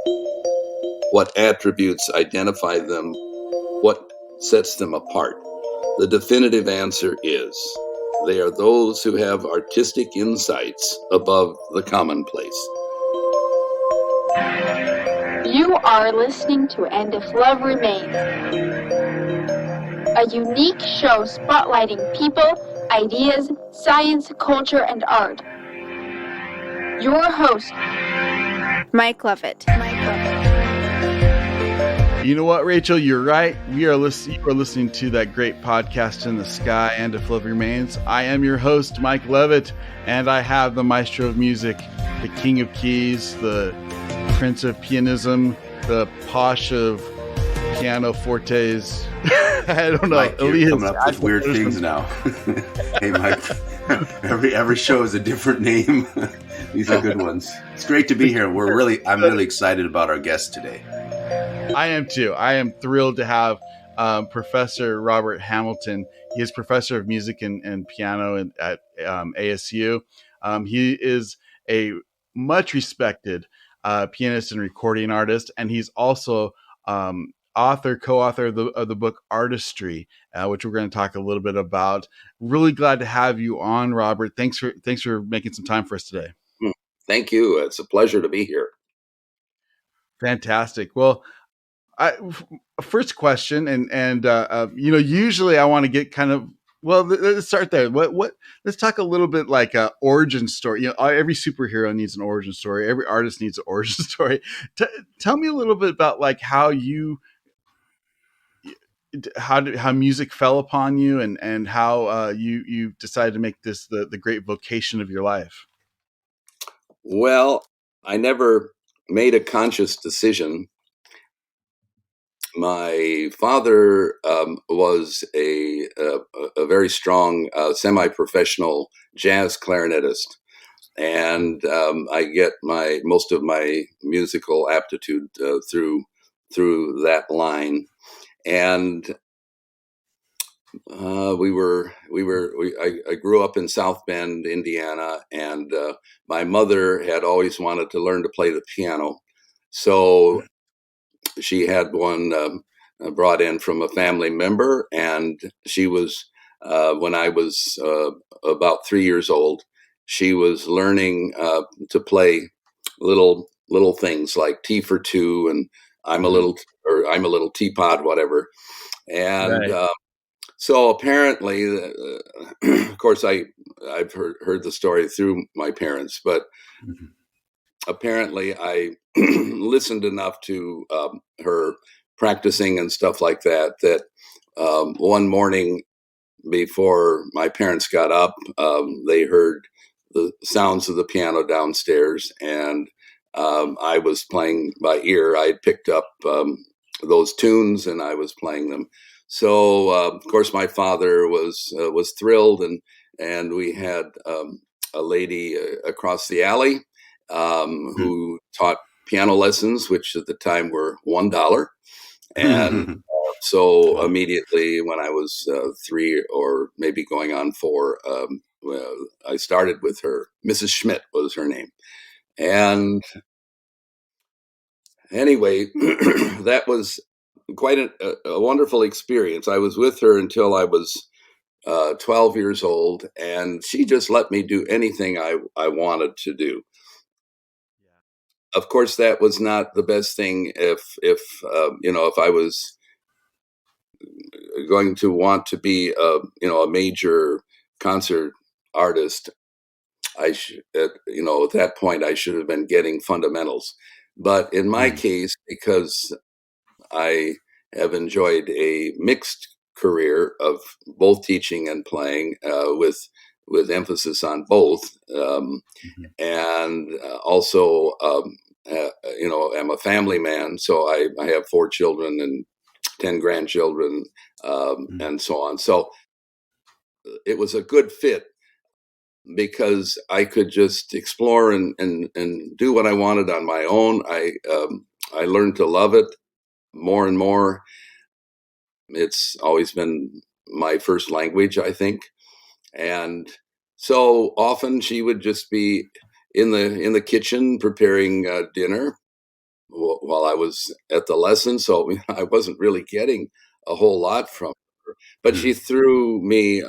What attributes identify them? What sets them apart? The definitive answer is they are those who have artistic insights above the commonplace. You are listening to And If Love Remains, a unique show spotlighting people, ideas, science, culture, and art. Your host, Mike Lovett. You know what, Rachel? You're right. You are listening to that great podcast in the sky, And If Love Remains. I am your host, Mike Levitt, and I have the maestro of music, the king of keys, the prince of pianism, the posh of piano fortes. I don't know. Mike, Elias, you're coming up with weird things now. Hey, Mike. Every show is a different name. These are good ones. It's great to be here. I'm really excited about our guest today. I am too. I am thrilled to have Professor Robert Hamilton. He is professor of music and piano at ASU. He is a much respected pianist and recording artist, and he's also co-author of the book Artistry, which we're going to talk a little bit about. Really glad to have you on, Robert. Thanks for making some time for us today. Thank you. It's a pleasure to be here. Fantastic. Well, first question, and usually I want to get kind of, well, let's start there. Let's talk a little bit like a origin story. You know, every superhero needs an origin story. Every artist needs an origin story. Tell me a little bit about like how music fell upon you, and how you decided to make this the great vocation of your life. Well, I never made a conscious decision. My father was a very strong semi-professional jazz clarinetist, and I get most of my musical aptitude through that line. And I grew up in South Bend, Indiana, and my mother had always wanted to learn to play the piano, so she had one brought in from a family member, and she was when I was about 3 years old, she was learning to play little things like Tea for Two and I'm a little teapot, whatever. And Right. so apparently, of course, I've heard the story through my parents, but apparently I listened enough to her practicing and stuff like that one morning before my parents got up, they heard the sounds of the piano downstairs, and I was playing by ear. I had picked up those tunes, and I was playing them. So, of course, my father was thrilled, and we had a lady across the alley who taught piano lessons, which at the time were $1. And so immediately when I was 3 or maybe going on 4, I started with her. Mrs. Schmidt was her name. And anyway, that was quite a wonderful experience. I was with her until I was 12 years old, and she just let me do anything I wanted to do. Of course, that was not the best thing if I was going to want to be a major concert artist. At that point I should have been getting fundamentals. But in my case, because I have enjoyed a mixed career of both teaching and playing, with emphasis on both, and also I'm a family man, so I have 4 children and 10 grandchildren, and so on. So it was a good fit because I could just explore and do what I wanted on my own. I learned to love it more and more. It's always been my first language, I think. And so often she would just be in the kitchen preparing dinner, while I was at the lesson. So I wasn't really getting a whole lot from her, but she Mhm. threw me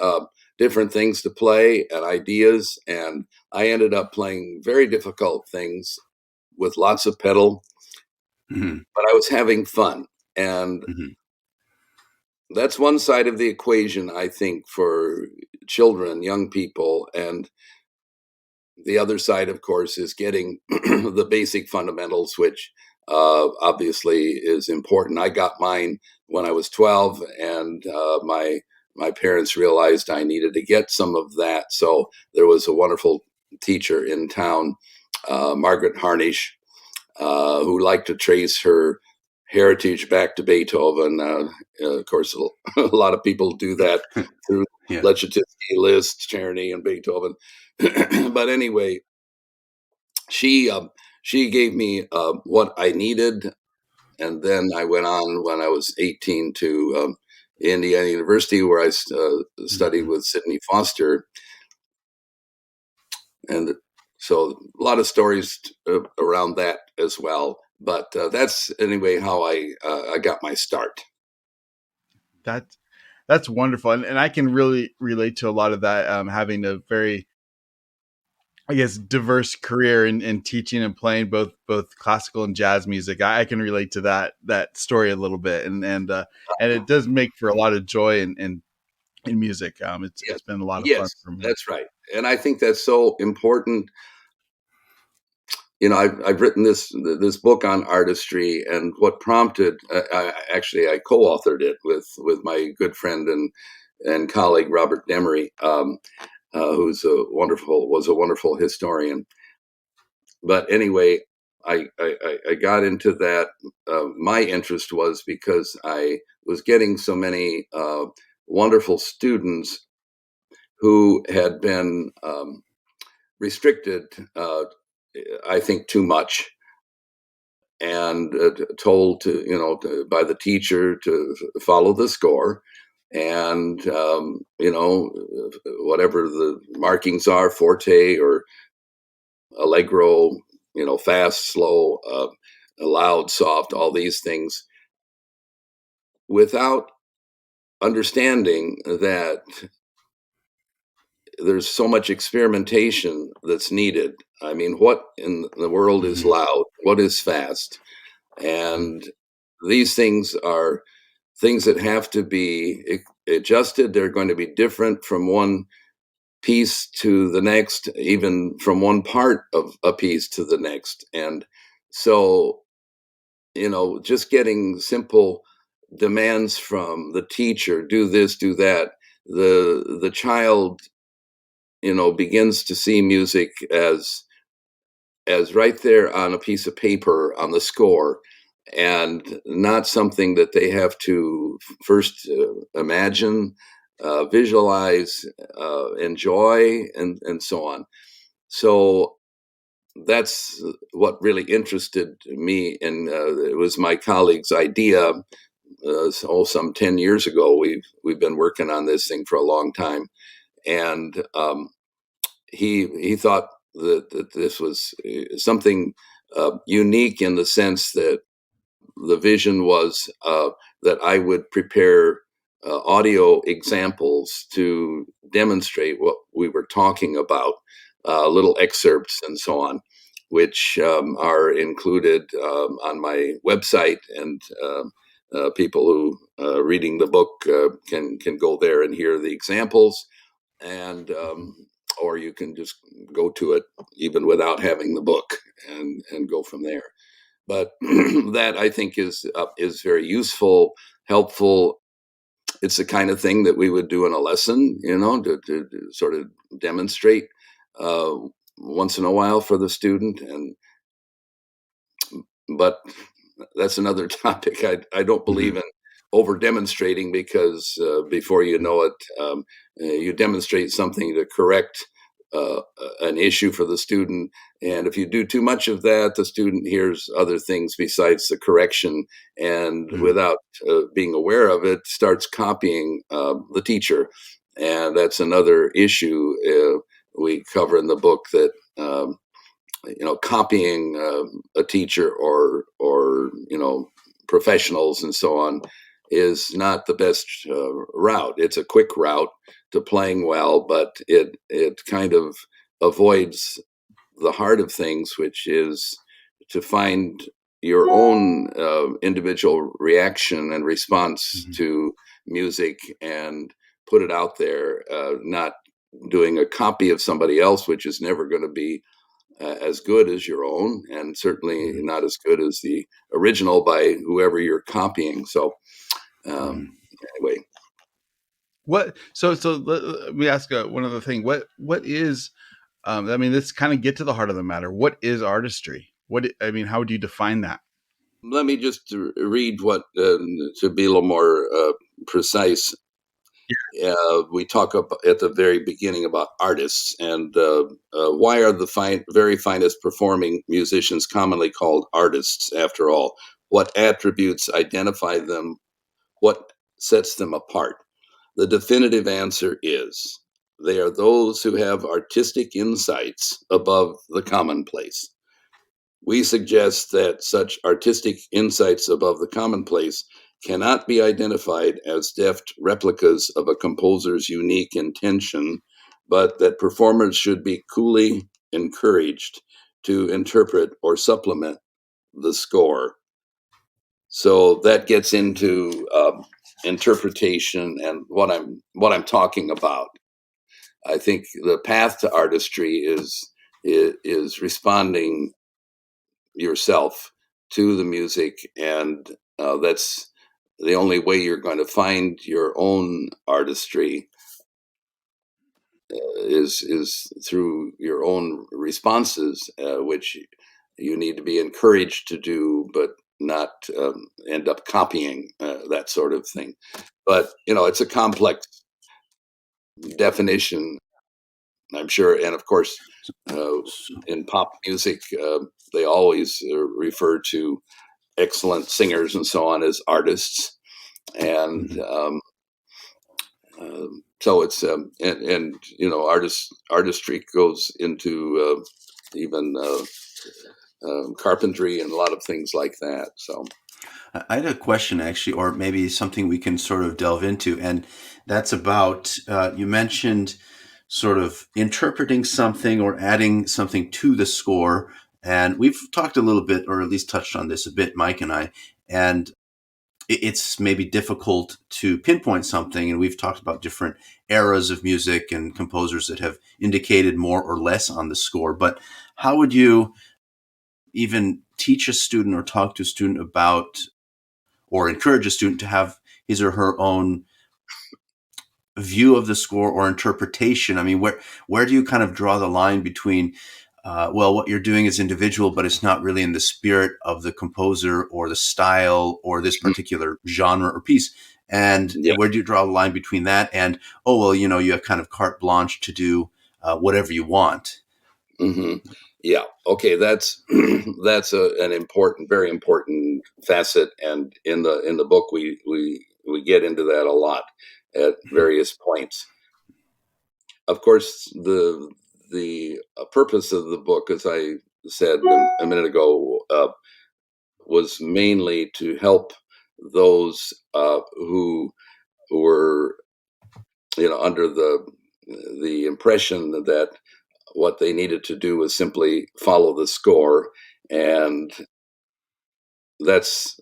different things to play and ideas. And I ended up playing very difficult things with lots of pedal, Mhm. but I was having fun. And Mhm. that's one side of the equation, I think, for children, young people. And the other side, of course, is getting the basic fundamentals, which obviously is important. I got mine when I was 12, and my parents realized I needed to get some of that. So there was a wonderful teacher in town, Margaret Harnish, who liked to trace her heritage back to Beethoven. Of course, a lot of people do that through Yeah. Leschetizky, Liszt, Czerny, and Beethoven. But anyway, she she gave me what I needed, and then I went on when I was 18 to Indiana University, where I studied Mhm. with Sidney Foster, and so a lot of stories around that as well. But that's anyway how I got my start. That's that's wonderful, and I can really relate to a lot of that. Having a very, I guess, diverse career in teaching and playing both classical and jazz music. I can relate to that story a little bit, and it does make for a lot of joy in music. Yes, It's been a lot of fun yes, for me. that's right, and I think that's so important. I've written this book on artistry, and what prompted I co-authored it with my good friend and colleague Robert Demery, who's was a wonderful historian. But anyway, I got into that. My interest was because I was getting so many wonderful students who had been restricted, I think, too much, and told by the teacher to follow the score, and whatever the markings are, forte or allegro, fast, slow, loud, soft, all these things, without understanding that there's so much experimentation that's needed. I mean, what in the world is Mhm. loud? What is fast? And these things are things that have to be adjusted. They're going to be different from one piece to the next, even from one part of a piece to the next. And so, just getting simple demands from the teacher, do this, do that, the child, begins to see music as right there on a piece of paper on the score, and not something that they have to first imagine, visualize, enjoy, and so on. So that's what really interested me, and it was my colleague's idea. Some 10 years ago, we've been working on this thing for a long time, and he thought that this was something unique in the sense that the vision was that I would prepare audio examples to demonstrate what we were talking about, little excerpts and so on, which are included on my website, and people who reading the book can go there and hear the examples, and or you can just go to it even without having the book, and go from there. But that, I think, is very useful, helpful. It's the kind of thing that we would do in a lesson, to sort of demonstrate uh, once in a while for the student. And but that's another topic. I don't believe Mhm. in over demonstrating, because before you know it, you demonstrate something to correct an issue for the student. And if you do too much of that, the student hears other things besides the correction, and Mhm. without being aware of it, starts copying the teacher. And that's another issue we cover in the book, that copying a teacher or for professionals and so on is not the best route. It's a quick route to playing well, but it kind of avoids the heart of things, which is to find your own individual reaction and response to music and put it out there, not doing a copy of somebody else, which is never going to be as good as your own, and certainly not as good as the original by whoever you're copying. So anyway. So let me ask one other thing. What is, let's kind of get to the heart of the matter. What is artistry? How would you define that? Let me just read what, to be a little more precise. We talk at the very beginning about artists, and why are the very finest performing musicians commonly called artists after all? What attributes identify them? What sets them apart? The definitive answer is they are those who have artistic insights above the commonplace. We suggest that such artistic insights above the commonplace cannot be identified as deft replicas of a composer's unique intention, but that performers should be coolly encouraged to interpret or supplement the score. So that gets into interpretation and what I'm talking about. I think the path to artistry is responding yourself to the music, and that's the only way you're going to find your own artistry, is through your own responses, which you need to be encouraged to do, but not end up copying that sort of thing. But it's a complex definition, I'm sure, and of course, in pop music, they always refer to excellent singers and so on as artists, and so it's artistry goes into even carpentry and a lot of things like that. So I had a question actually, or maybe something we can sort of delve into, and that's about you mentioned sort of interpreting something or adding something to the score. And we've talked a little bit, or at least touched on this a bit, Mike and I, and it's maybe difficult to pinpoint something. And we've talked about different eras of music and composers that have indicated more or less on the score. But how would you even teach a student or talk to a student about, or encourage a student to have his or her own view of the score or interpretation? I mean, where do you kind of draw the line between, what you're doing is individual, but it's not really in the spirit of the composer or the style or this particular genre or piece? And where do you draw the line between that and, you have kind of carte blanche to do whatever you want? Mm-hmm. Yeah. Okay. That's an important, very important facet, and in the book we get into that a lot at various points. Of course, the purpose of the book, as I said a minute ago, was mainly to help those who were, under the impression that what they needed to do was simply follow the score, and that's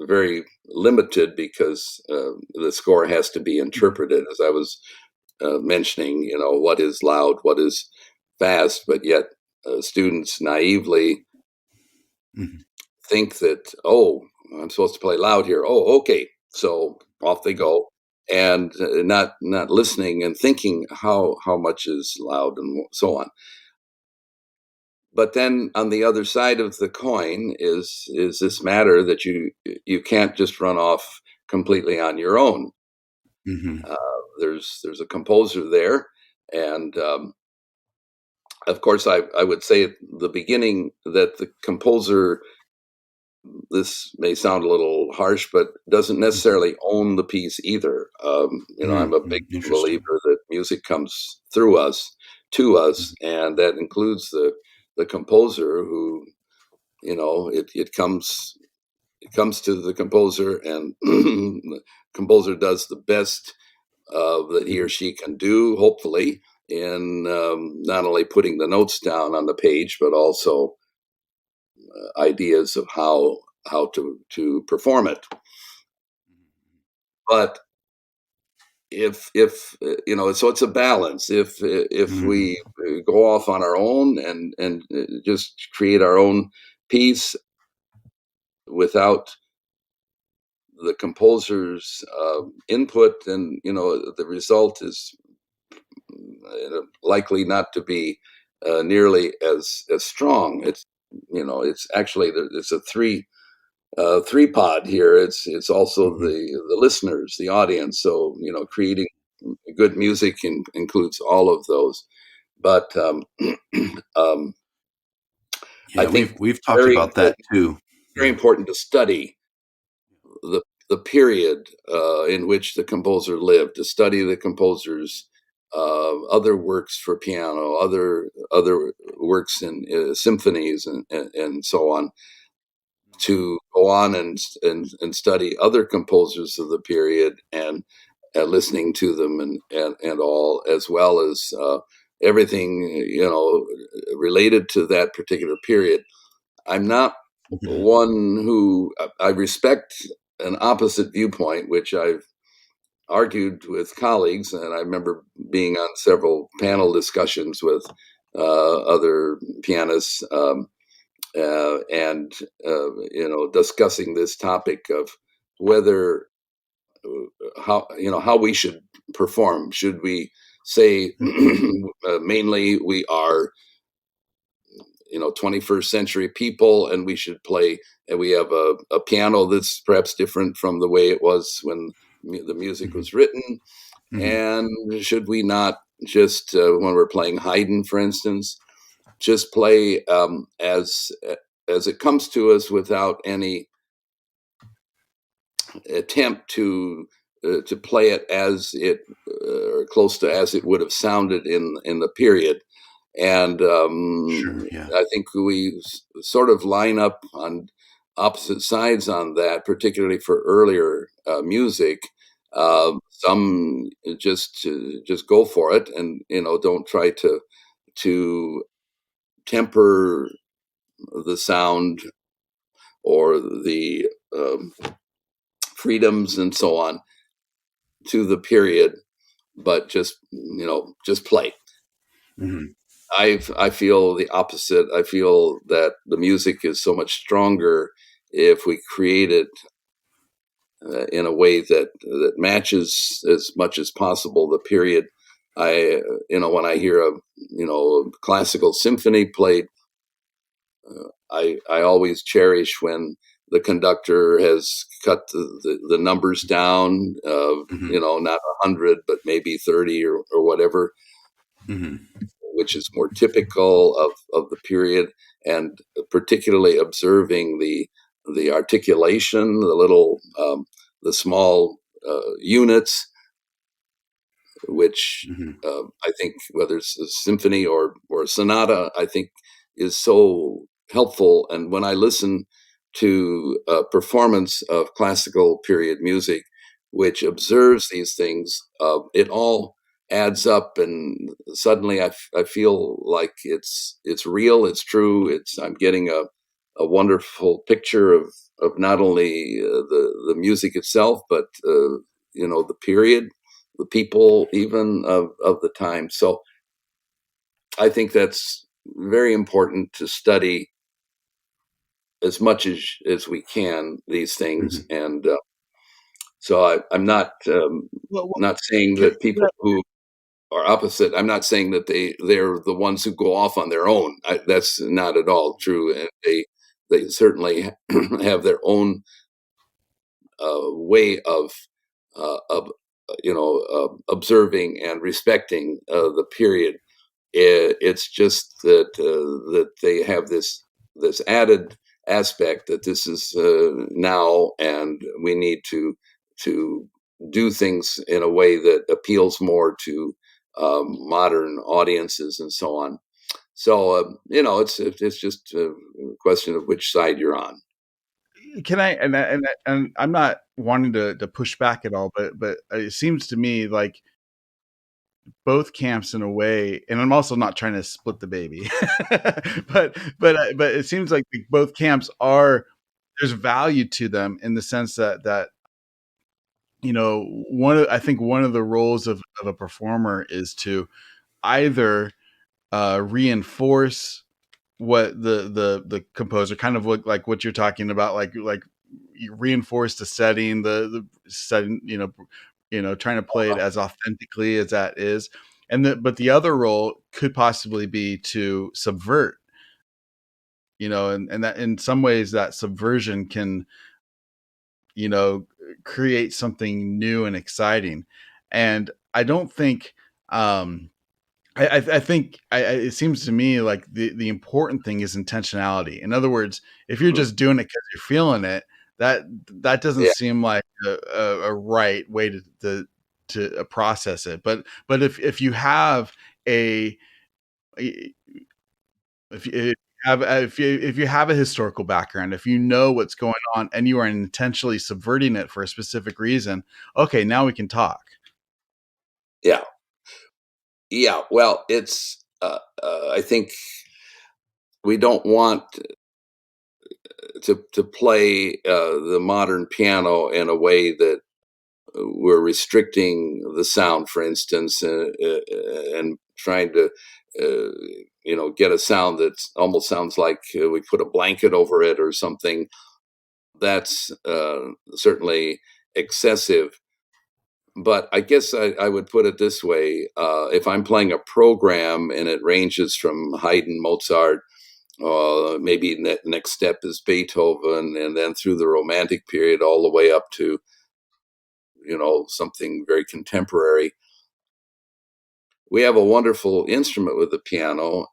very limited because the score has to be interpreted, as I was mentioning, what is loud, what is fast, but yet students naively think that, I'm supposed to play loud here. Oh, okay. So off they go, and not listening and thinking how much is loud and so on. But then on the other side of the coin is this matter that you can't just run off completely on your own. There's a composer there, and of course I would say at the beginning that the composer, this may sound a little harsh, but doesn't necessarily own the piece either. I'm a big believer that music comes through us, to us, and that includes the composer, who it comes to the composer, and the composer does the best that he or she can do, hopefully, in not only putting the notes down on the page, but also ideas of how to perform it. But if so it's a balance. If we go off on our own and just create our own piece without the composer's input, then the result is likely not to be nearly as strong. It's actually it's a three pod here. It's also the listeners, the audience. So creating good music includes all of those. But I Yeah, think we've talked very about that important, too. very Yeah. important to study the period in which the composer lived, to study the composer's other works for piano, other works in symphonies and so on, to go on and study other composers of the period and listening to them and all, as well as everything related to that particular period. I'm not Mhm. one who I respect an opposite viewpoint, which I've argued with colleagues, and I remember being on several panel discussions with other pianists, and discussing this topic of whether how we should perform. Should we say mainly we are 21st century people, and we should play, and we have a piano that's perhaps different from the way it was when the music Mhm. was written? Mhm. And should we not just, when we're playing Haydn, for instance, just play as it comes to us without any attempt to play it as it or close to as it would have sounded in the period? And Sure. Yeah. I think we sort of line up on opposite sides on that, particularly for earlier music. Some just go for it, and don't try to temper the sound or the freedoms and so on to the period, but just play. Mhm. I feel the opposite. I feel that the music is so much stronger if we create it in a way that matches as much as possible the period. When I hear a classical symphony played, I always cherish when the conductor has cut the numbers down, Mhm. not 100, but maybe 30 or whatever, Mhm. which is more typical of the period, and particularly observing the articulation, the small units, which Mhm. I think, whether it's a symphony or a sonata, I think is so helpful. And when I listen to a performance of classical period music, which observes these things, it all adds up, and suddenly I feel like it's real, it's true. I'm getting a wonderful picture of not only the music itself, but the period, the people, even of the time. So I think that's very important to study as much as we can these things. Mhm. And so I'm Well, not saying can, that people who are opposite, I'm not saying that they're the ones who go off on their own. That's not at all true. And they certainly have their own way of observing and respecting the period. It's just that they have this added aspect that this is now, and we need to do things in a way that appeals more to modern audiences and so on. So it's just a question of which side you're on. Can I and I'm not wanting to push back at all, but it seems to me like both camps in a way, and I'm also not trying to split the baby, but it seems like both camps are, there's value to them in the sense that I think one of the roles of a performer is to either reinforce what the composer kind of look like, what you're talking about, like you reinforce the setting, the setting, trying to play it as authentically as that is. But the other role could possibly be to subvert, and that in some ways that subversion can, you know, create something new and exciting. And I don't think, I think it seems to me like the important thing is intentionality. In other words, if you're Mhm. just doing it because you're feeling it, that doesn't Yeah, seem like a right way to process it. But if you have a if you if you have a historical background, if you know what's going on, and you are intentionally subverting it for a specific reason, okay, now we can talk. yeah, yeah. Well, it's I think we don't want to play the modern piano in a way that we're restricting the sound, for instance, and trying to, get a sound that almost sounds like we put a blanket over it or something. That's certainly excessive. But I guess I would put it this way: if I'm playing a program and it ranges from Haydn, Mozart, maybe next step is Beethoven, and then through the Romantic period all the way up to something very contemporary. We have a wonderful instrument with the piano,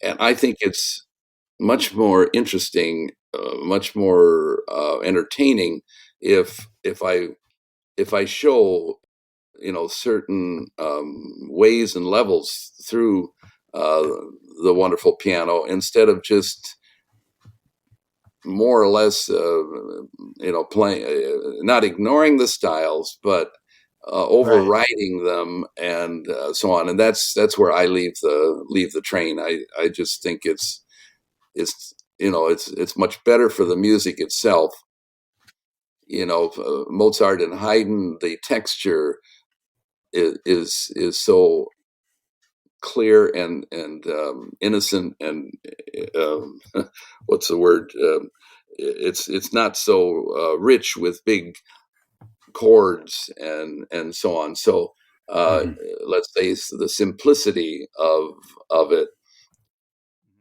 and I think it's much more interesting, much more entertaining if I show certain ways and levels through uh, the wonderful piano instead of just more or less playing, not ignoring the styles, but Right. overriding them and so on. And that's where I leave the train. I just think it's much better for the music itself. Mozart and Haydn, the texture is so clear and innocent and um, what's the word? It's not so rich with big chords and so on. So uh, Hmm. let's say the simplicity of it,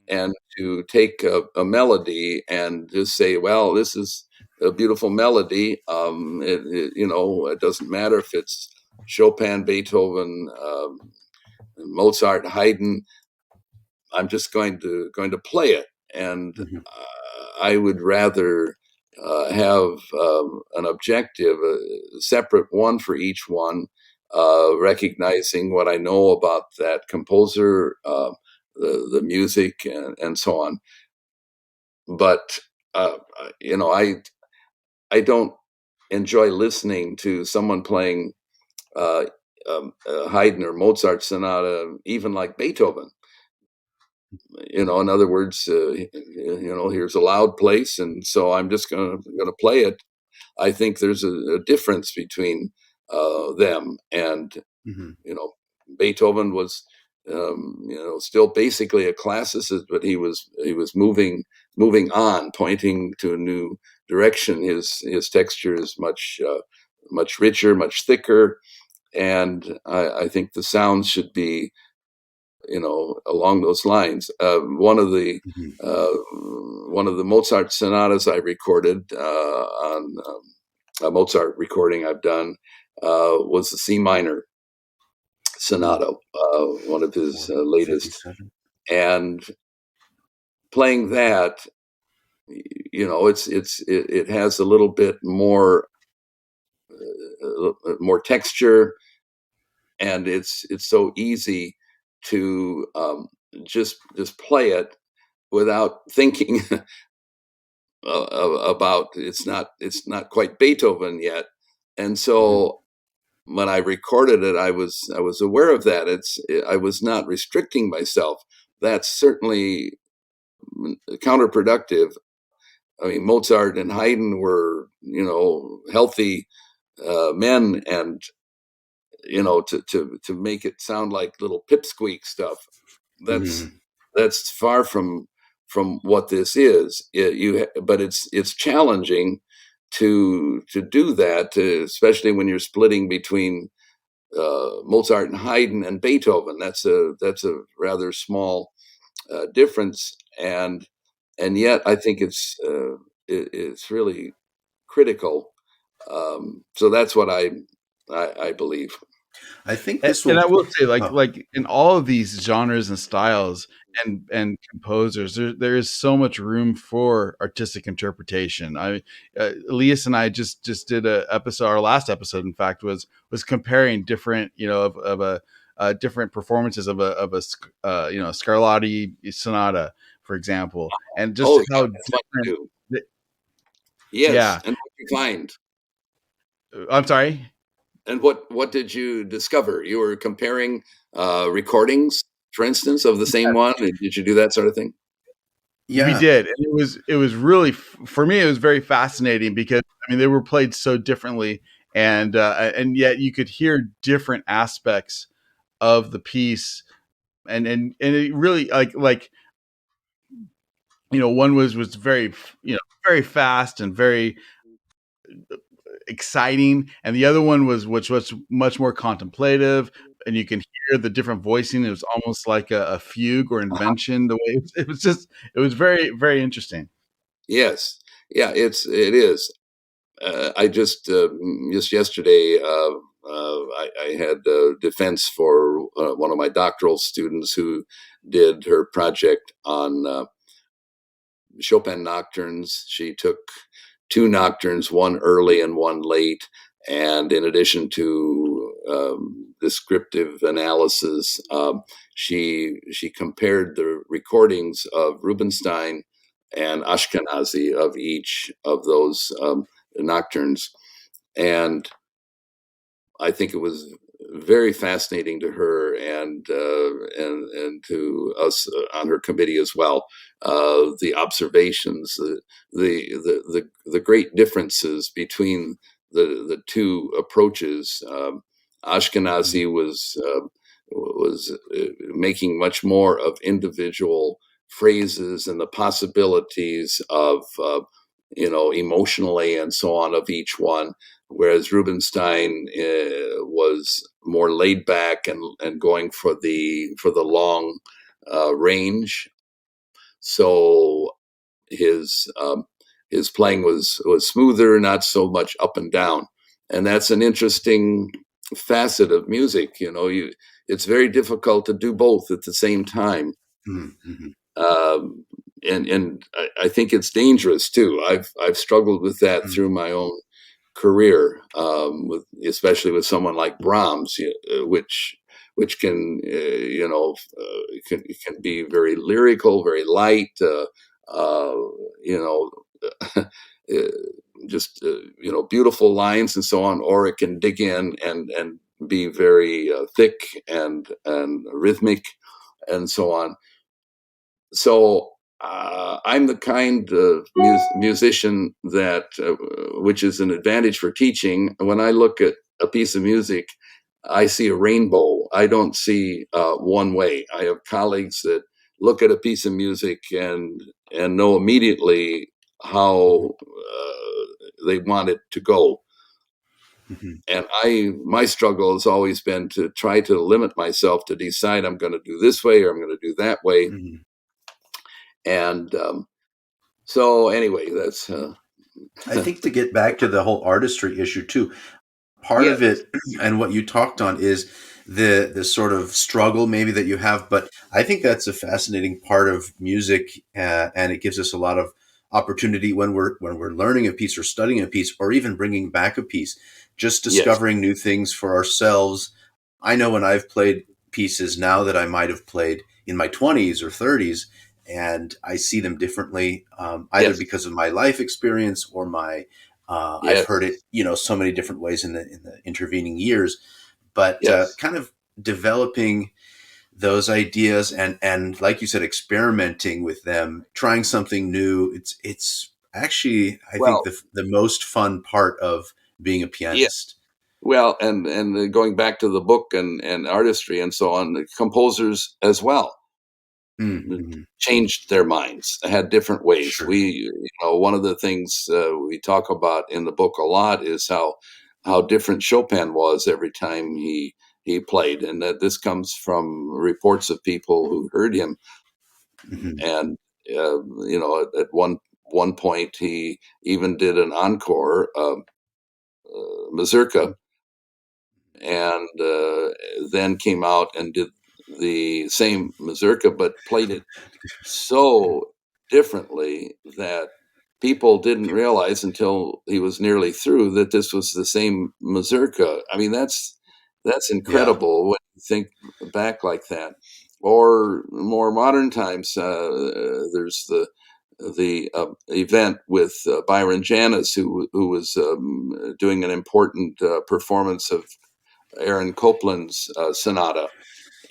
and to take a melody and just say, well, this is a beautiful melody. It doesn't matter if it's Chopin, Beethoven, Mozart, Haydn. I'm just going to play it, and Hmm. I would rather have an objective, a separate one for each one, recognizing what I know about that composer, the music, and so on. But uh, I don't enjoy listening to someone playing uh, Haydn or Mozart sonata, even like Beethoven. In other words, here's a loud place, and so I'm just gonna play it. I think there's a difference between them, and Hmm. you know, Beethoven was still basically a classicist, but he was moving on, pointing to a new direction. His texture is much richer, much thicker, and I think the sounds should be along those lines. Hmm. One of the Mozart sonatas I recorded on a Mozart recording I've done was the C minor sonata, one of his latest, 457. and playing that, it has a little bit more texture, and it's so easy to just play it without thinking about it's not quite Beethoven yet. And Mhm. so when I recorded it, I was aware of that. I was not restricting myself. That's certainly counterproductive. I mean, Mozart and Haydn were, healthy men, and to make it sound like little pipsqueak stuff. That's Mhm. that's far from what this is. But it's challenging to do that, especially when you're splitting between Mozart and Haydn and Beethoven. That's a rather small difference, and yet I think it's really critical. So that's what I believe. I think And, this and will. I will say, Oh, like in all of these genres and styles and composers, there is so much room for artistic interpretation. Elias and I just did a episode. Our last episode, in fact, was comparing different, of a different performances of a Scarlatti sonata, for example, and just Oh yeah, how that's fun to different. do. Yes, Yeah, and what did you find? I'm sorry. And what did you discover? You were comparing recordings, for instance, of the same one. Did you do that sort of thing? We yeah. did, and it was really for me. It was very fascinating because I mean they were played so differently, and yet you could hear different aspects of the piece, and it really like one was very very fast and very exciting, and the other one which was much more contemplative, and you can hear the different voicing. It was almost like a fugue or Uh-huh. invention. The way it was very very interesting. Yes, yeah, it is. I just yesterday I had defense for one of my doctoral students who did her project on Chopin nocturnes. She took two nocturnes, one early and one late, and in addition to descriptive analysis, she compared the recordings of Rubinstein and Ashkenazi of each of those nocturnes, and I think it was very fascinating to her and to us on her committee as well. The observations, the great differences between the two approaches. Ashkenazi was making much more of individual phrases and the possibilities of emotionally and so on of each one, whereas Rubinstein was more laid back and going for the long range. So his his playing was smoother, not so much up and down, and that's an interesting facet of music. It's very difficult to do both at the same time. Mhm. Um, and I think it's dangerous too. I've struggled with that Mhm. through my own career, especially with someone like Brahms, which can can be very lyrical, very light, uh, you know, uh, just beautiful lines and so on, or it can dig in and be very thick and rhythmic and so on. So I'm the kind of musician that, which is an advantage for teaching. When I look at a piece of music, I see a rainbow. I don't see one way. I have colleagues that look at a piece of music and know immediately Mhm. how they want it to go. Mhm. And my struggle has always been to try to limit myself to decide I'm going to do this way or I'm going to do that way. Mhm. And so anyway, that's I think to get back to the whole artistry issue too, part yes, of it and what you talked on is the sort of struggle maybe that you have, but I think that's a fascinating part of music, and it gives us a lot of opportunity when we're learning a piece or studying a piece or even bringing back a piece, just yes, discovering new things for ourselves. I know when I've played pieces now that I might have played in my 20s or 30s, and I see them differently, either Yes. because of my life experience or my I've Yes. heard it, so many different ways in the intervening years. But Yes. kind of developing those ideas and like you said, experimenting with them, trying something new. It's actually, I think, Well, the most fun part of being a yeah. pianist. Well, going back to the book and artistry and so on, the composers as well Mm-hmm. changed their minds, had different ways. Sure. One of the things we talk about in the book a lot is how different Chopin was every time he played, and that this comes from reports of people who heard him. Mm-hmm. And at one point he even did an encore mazurka, and then came out and did the same mazurka, but played it so differently that people didn't realize until he was nearly through that this was the same mazurka. I mean, that's Yeah. incredible when you think back like that. Or more modern times, there's the event with Byron Janis, who was doing an important performance of Aaron Copland's sonata,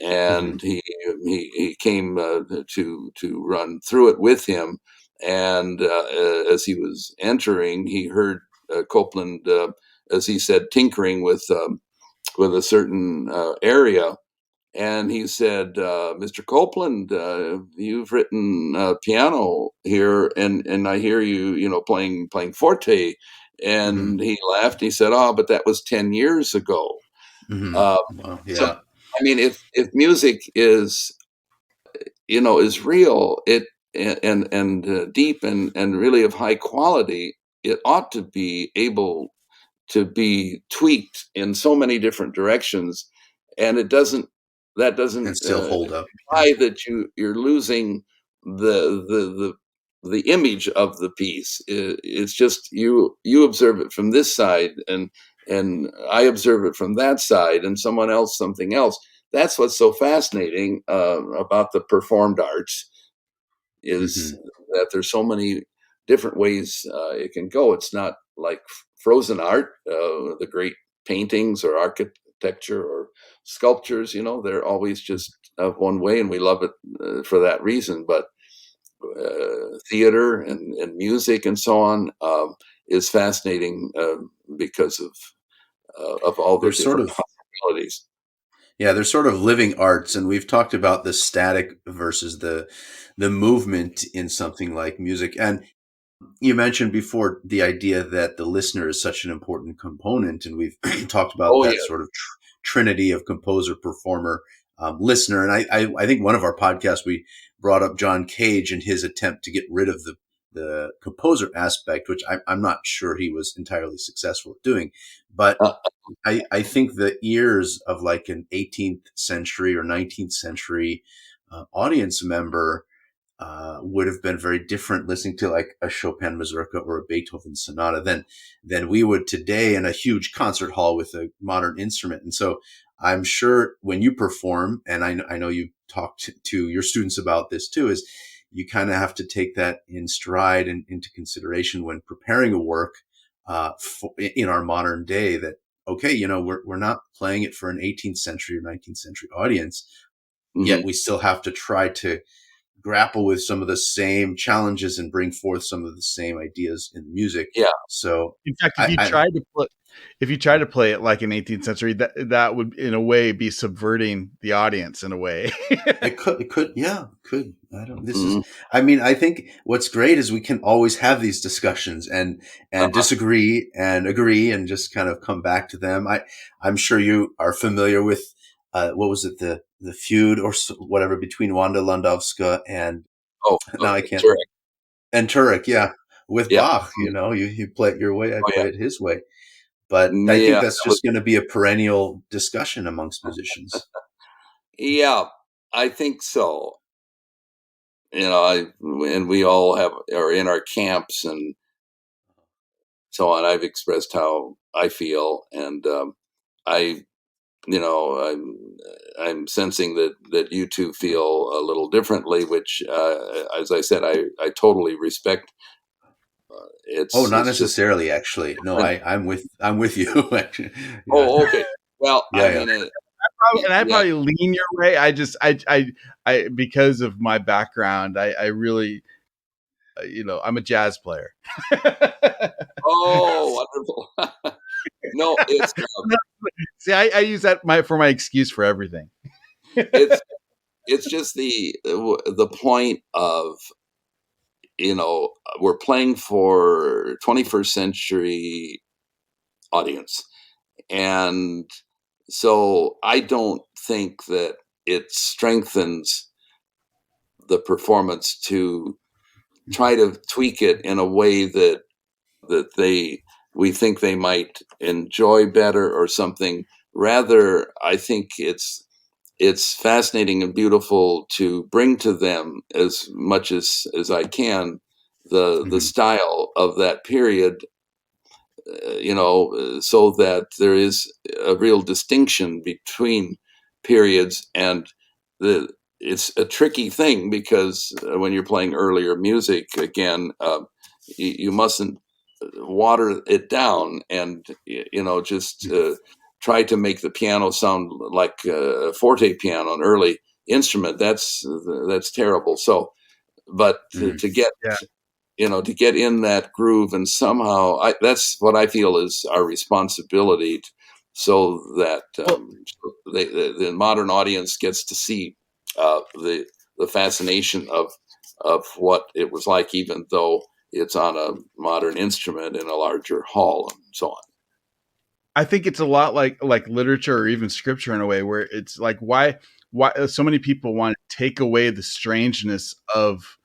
Mm-hmm. and he came to run through it with him. And as he was entering, he heard Copland, as he said, tinkering with a certain area. And he said, "Mr. Copeland, you've written piano here, and I hear you, playing forte." Mm-hmm. And he laughed. He said, "Oh, but that was 10 years ago." Uh, Mm-hmm. Well, so, yeah. I mean, if music is real, it and deep and really of high quality, it ought to be able to be tweaked in so many different directions, and that And doesn't still hold up. Yeah. imply that you're losing the image of the piece. It's just you observe it from this side, and I observe it from that side, and someone else something else. That's what's so fascinating about the performed arts, is Mm-hmm. that there's so many different ways it can go. It's not like frozen art, the great paintings or architecture or sculptures. They're always just of one way, and we love it for that reason. But theater and music and so on is fascinating because of all the They're sort different of possibilities. Yeah, they're sort of living arts, and we've talked about the static versus the movement in something like music. And you mentioned before the idea that the listener is such an important component, and we've talked about Oh that yeah. sort of trinity of composer, performer, listener. And I think one of our podcasts we brought up John Cage and his attempt to get rid of the composer aspect, which I'm not sure he was entirely successful at doing, but uh, I think the ears of like an 18th century or 19th century audience member would have been very different listening to like a Chopin mazurka or a Beethoven sonata than we would today in a huge concert hall with a modern instrument. And so I'm sure when you perform, and I know you talked to your students about this too, is you kind of have to take that in stride and into consideration when preparing a work in our modern day. That okay, we're not playing it for an 18th century or 19th century audience, yet mhm. we still have to try to grapple with some of the same challenges and bring forth some of the same ideas in music. Yeah. So In fact, I if you try to play it like an 18th century, that would in a way be subverting the audience in a way. yeah, could. I don't, this is, Mhm. I mean, I think what's great is we can always have these discussions and Uh-huh. disagree and agree and just kind of come back to them. I'm sure you are familiar with, what was it? The feud or whatever between Wanda Landowska and Oh, now I can't, Turek. and Turek. Yeah. With Yeah. Bach, you play it your way, I Oh play yeah. it his way. But I think Yeah. that's That was, just going to be a perennial discussion amongst musicians. yeah. I think so. And we all are in our camps and so on. I've expressed how I feel, and I I'm sensing that you two feel a little differently, which, as I said, I totally respect. Oh, not It's just necessarily, actually. No, different. I'm with you. Actually. Yeah, Oh, okay. Well, I yeah, yeah. mean, And I yeah. probably lean your way. I because of my background, I really, I'm a jazz player. Oh, wonderful. No, See, I use that for my excuse for everything. it's it's just the point of, we're playing for 21st century audience, and so I don't think that it strengthens the performance to try to tweak it in a way that we think they might enjoy better or something. Rather, I think it's fascinating and beautiful to bring to them as much as I can the Mhm, style of that period, so that there is a real distinction between periods. And the it's a tricky thing because when you're playing earlier music, again, you mustn't water it down and just try to make the piano sound like a forte piano, an early instrument. That's terrible. So, but mhm. to get Yeah. to get in that groove, and somehow that's what I feel is our responsibility, so that Well, the modern audience gets to see the fascination of what it was like, even though it's on a modern instrument in a larger hall and so on. I think it's a lot like literature or even scripture in a way where it's like why so many people want to take away the strangeness of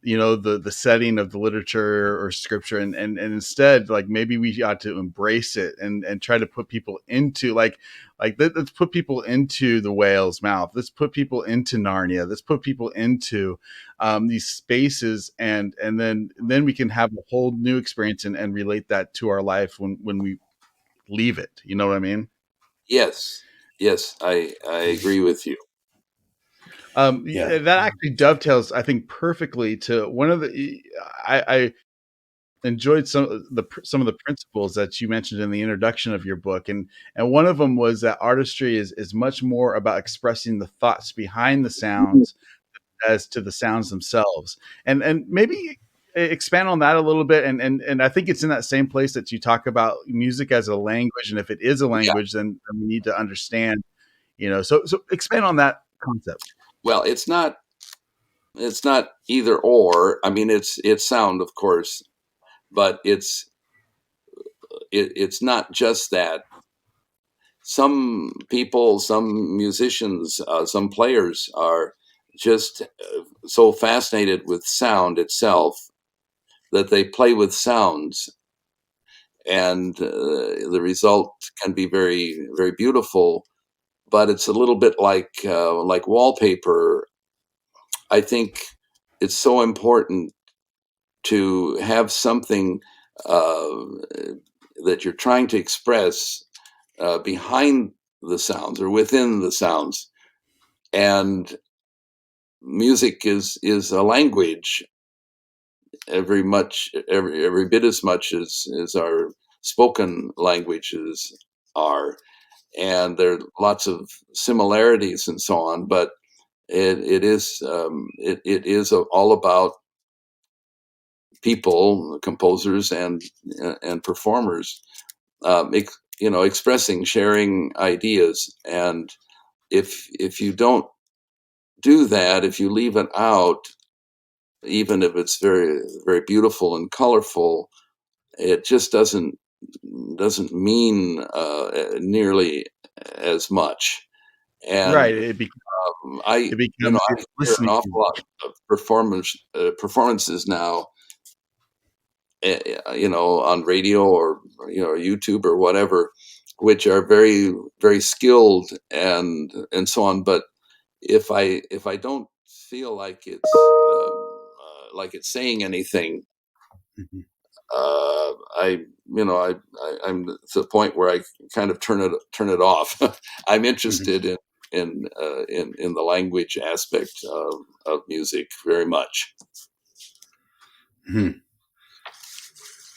the setting of the literature or scripture, and instead, like, maybe we ought to embrace it and try to put people into let's put people into the whale's mouth, let's put people into Narnia, let's put people into these spaces, and then we can have a whole new experience and relate that to our life when we leave it, you know what I mean? Yes, yes, I agree with you. Yeah. That actually dovetails, I think, perfectly to one of the I enjoyed some of the principles that you mentioned in the introduction of your book, and one of them was that artistry is much more about expressing the thoughts behind the sounds as to the sounds themselves, and maybe expand on that a little bit, and I think it's in that same place that you talk about music as a language, and if it is a Yeah. language, then we need to understand, so expand on that concept. Well, it's not either or. I mean, it's sound, of course, but it's not just that. Some people, some musicians, some players are just so fascinated with sound itself that they play with sounds, and the result can be very, very beautiful. But it's a little bit like wallpaper. I think it's so important to have something uh, that you're trying to express behind the sounds or within the sounds. And music is a language every bit as much as our spoken languages are. And there are lots of similarities and so on, but it is all about people, composers and performers, expressing, sharing ideas. And if you don't do that, if you leave it out, even if it's very, very beautiful and colorful, it just doesn't mean nearly as much. And Right, I it becomes I hear an listening awful lot music. of performances now, on radio or YouTube or whatever, which are very, very skilled and so on. But if I don't feel like it's saying anything, Mhm. I'm to the point where I kind of turn it off. I'm Mhm. interested in the language aspect of music very much. Mhm.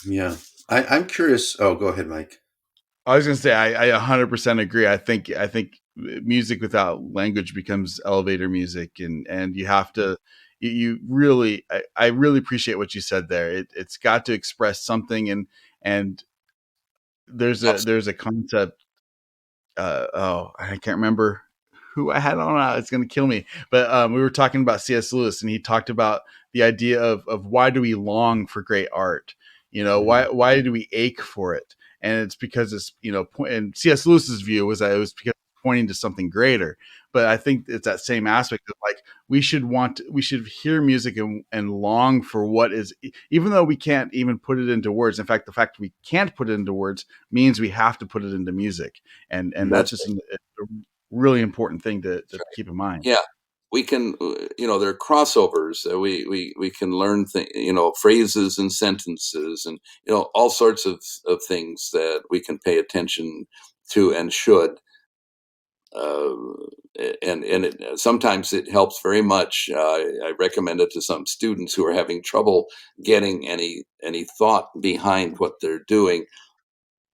Yeah. I'm curious. Oh, go ahead, Mike. I was gonna say I 100% agree. I think music without language becomes elevator music, and you have to you really I really appreciate what you said there. It's got to express something, and there's a concept. Oh, I can't remember who I had on. It's going to kill me. But we were talking about C.S. Lewis, and he talked about the idea of why do we long for great art? You know, Mhm. why do we ache for it? And it's because it's and C.S. Lewis's view was that it was because it's pointing to something greater. But I think it's that same aspect of like we should hear music and long for what is, even though we can't even put it into words. In fact, the fact we can't put it into words means we have to put it into music, and that's That's just a really important thing to keep in mind. Yeah, we can, there are crossovers. We can learn phrases and sentences, and all sorts of things that we can pay attention to and should. Uh, sometimes it helps very much. I recommend it to some students who are having trouble getting any thought behind what they're doing.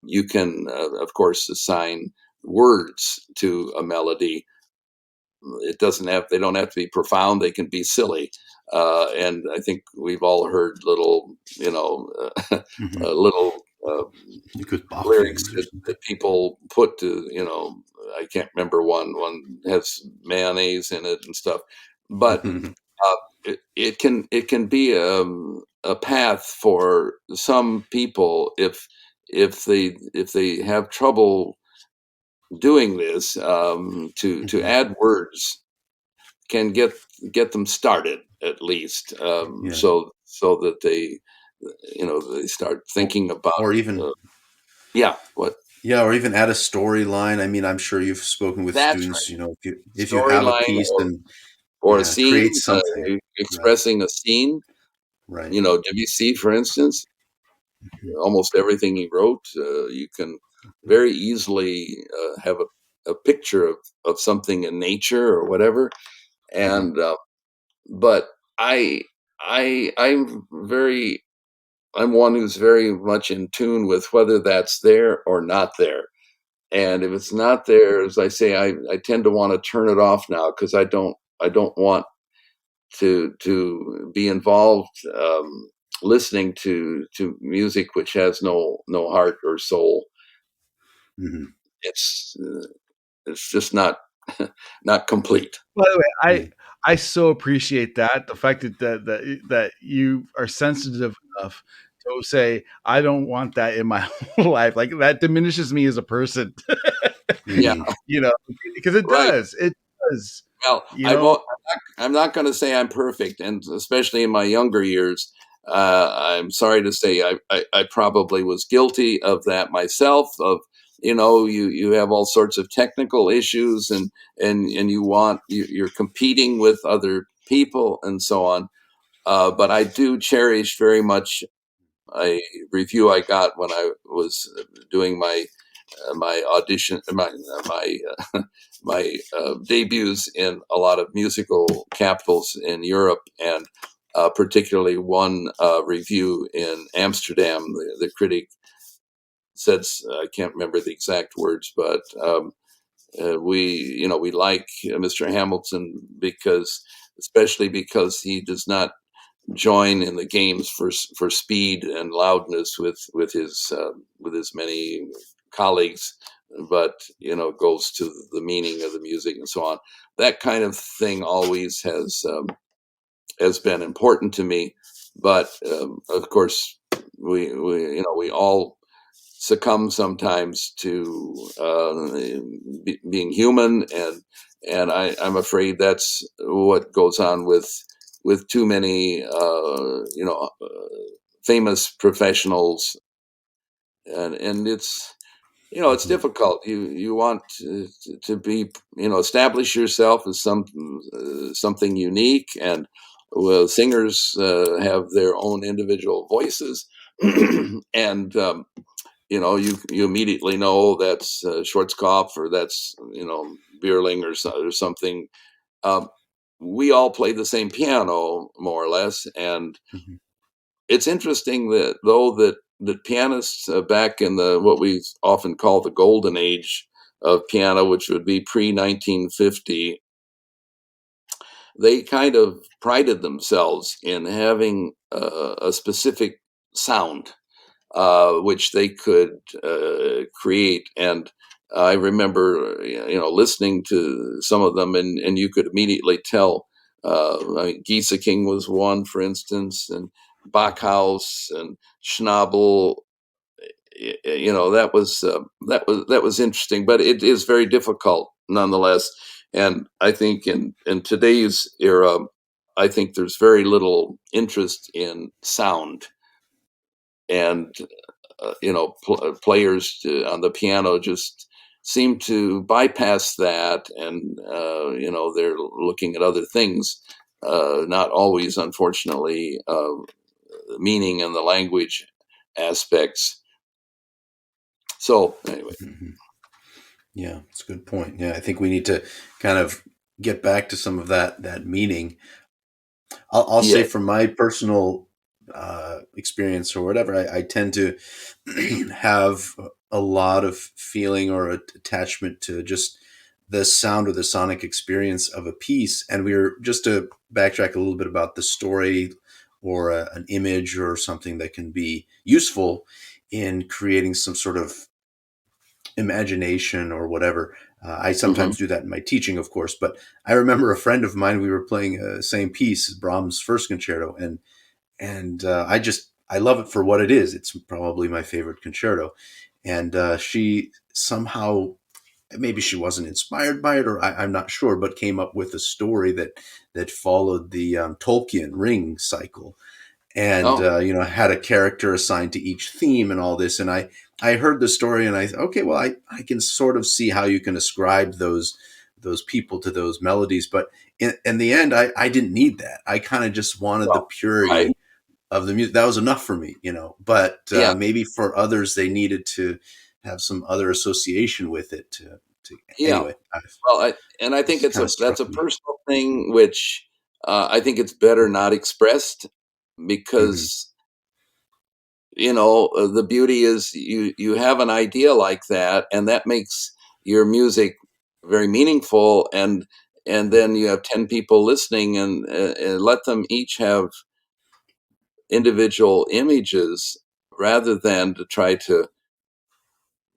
You can, of course, assign words to a melody. They don't have to be profound. They can be silly. And I think we've all heard little, Mhm. little Because Bach lyrics fingers or something. that people put to, I can't remember one has mayonnaise in it and stuff, but Mhm. it can be a path for some people if they have trouble doing this, to Mhm. add words can get them started at least, Yeah. so that they start Or, thinking about, or uh, even yeah, what yeah, or even add a storyline. I mean, I'm sure you've spoken with that's students. right, If you have a storyline, piece and or a yeah, create scene, something. Right. expressing a scene. Right. Debussy, for instance, Mhm. almost everything he wrote, you can very easily have a picture of something in nature or whatever. Mhm. And but I I'm one who's very much in tune with whether that's there or not there. And if it's not there, as I say, I tend to want to turn it off now, because I don't want to be involved, listening to music which has no heart or soul. Mhm. It's it's just not complete. By the way, Yeah. I so appreciate that, the fact that you are sensitive enough to say I don't want that in my whole life. Like that diminishes me as a person. Yeah, Mhm. Because it right. does. It does. Well, You know, I'm not going to say I'm perfect, and especially in my younger years, I'm sorry to say I probably was guilty of that myself. Of you have all sorts of technical issues, and you're competing with other people and so on. But I do cherish very much a review I got when I was doing my audition, my debuts in a lot of musical capitals in Europe, and particularly one review in Amsterdam. The critic said, I can't remember the exact words, but we like Mr. Hamilton especially because he does not join in the games for speed and loudness with his many colleagues, but goes to the meaning of the music and so on. That kind of thing always has been important to me, but of course we all succumb sometimes to being human, and I'm afraid that's what goes on with too many famous professionals, and it's Mhm. difficult. You want to be establish yourself as something unique, and well, singers have their own individual voices, and you immediately know that's Schwarzkopf, or that's Bierling, or something. Um, we all play the same piano, more or less, and Mhm. it's interesting that pianists back in the what we often call the golden age of piano, which would be pre 1950, they kind of prided themselves in having a specific sound, which they could create. And I remember, listening to some of them, and you could immediately tell. I mean, Gieseking was one, for instance, and Bachhaus and Schnabel. That was interesting, but it is very difficult nonetheless. And I think in today's era, I think there's very little interest in sound, and players on the piano just seem to bypass that, and they're looking at other things, not always, unfortunately, meaning and the language aspects. So anyway. Mhm. Yeah, it's a good point. Yeah, I think we need to kind of get back to some of that meaning. I'll say Yeah. from my personal experience or whatever, I tend to have a lot of feeling or attachment to just the sound or the sonic experience of a piece. And we were just to backtrack a little bit about the story or an image or something that can be useful in creating some sort of imagination or whatever. I Hmm. sometimes do that in my teaching, of course, but I remember a friend of mine, we were playing the same piece, Brahms' first concerto, and I love it for what it is. It's probably my favorite concerto. And she somehow, maybe she wasn't inspired by it, or I'm not sure, but came up with a story that followed the Tolkien ring cycle, and Oh, had a character assigned to each theme and all this. And I heard the story, and I thought, okay, well, I can sort of see how you can ascribe those people to those melodies, but in the end, I didn't need that. I kind of just wanted the well, right. purity of the music. That was enough for me, but Yeah. maybe for others they needed to have some other association with it to Yeah. anyway. Well, I think It's kind of that's struck a me. personal thing, which I think it's better not expressed, Hmm. because the beauty is you have an idea like that, and that makes your music very meaningful, and then you have 10 people listening, and let them each have individual images, rather than to try to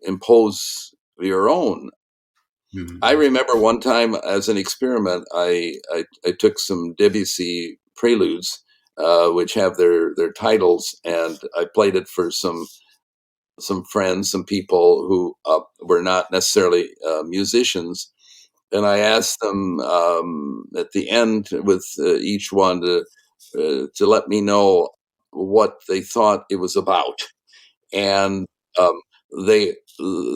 impose your own. I Hmm. remember one time, as an experiment, I took some Debussy preludes, which have their titles, and I played it for some friends, some people who were not necessarily musicians, and I asked them, at the end, with each one, to let me know what they thought it was about. And um, they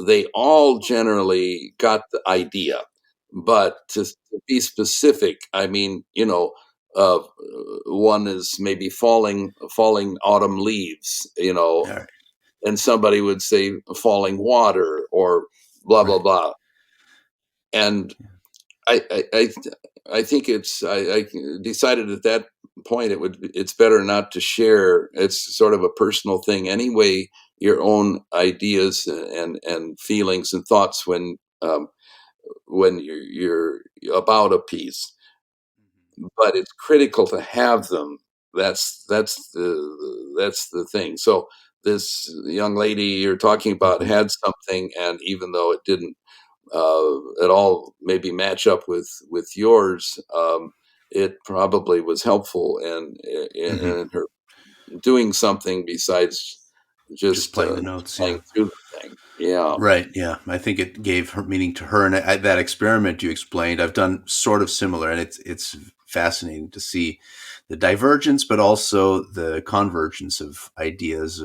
they all generally got the idea, but to be specific, I mean, one is maybe falling autumn leaves, All right. and somebody would say falling water, or blah blah Right. blah. And I think I decided at that point it's better not to share. It's sort of a personal thing anyway. Your own ideas and feelings and thoughts when you're about a piece, but it's critical to have them. That's the thing. So this young lady you're talking about Hmm. had something, and even though it didn't at all maybe match up with yours, it probably was helpful Hmm. in her doing something besides Just just playing the notes. playing Yeah. through the thing. Yeah, Right. Yeah. I think it gave her meaning to her, and that experiment you explained, I've done sort of similar, and it's fascinating to see the divergence, but also the convergence of ideas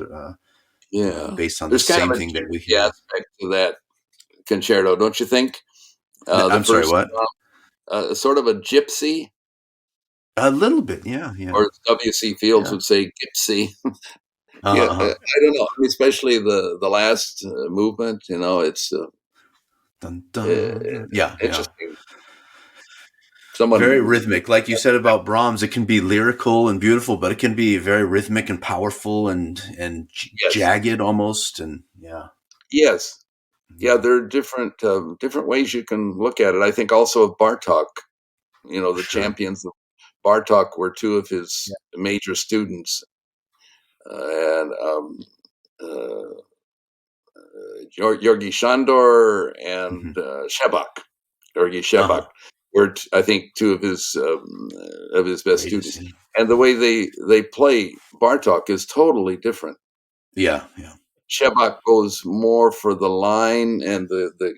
yeah. based on the There's kind of same a thing that we gypsy hear. aspect to that concerto, don't you think? The I'm sorry. first, What? sort of a gypsy, A little bit. Yeah. Yeah. or as W.C. Fields Yeah. would say, gypsy. Yeah, Uh-huh. I don't know. I mean, especially the last movement. It's Dun, uh, dun, dun. Yeah, yeah. interesting. Very Someone, rhythmic. Like you said about Brahms, it can be lyrical and beautiful, but it can be very rhythmic and powerful and yes, jagged almost. And yeah, yes, yeah. yeah, There are different ways you can look at it. I think also of Bartok. The sure. champions of Bartok were two of his Yeah. major students, and uh, Georgi Shandor and Hmm. Shebak. Georgi Shebak Uh-huh. were, I think, two of his best Greatest. students. And the way they play Bartok is totally different. Yeah, yeah. Shebak goes more for the line and the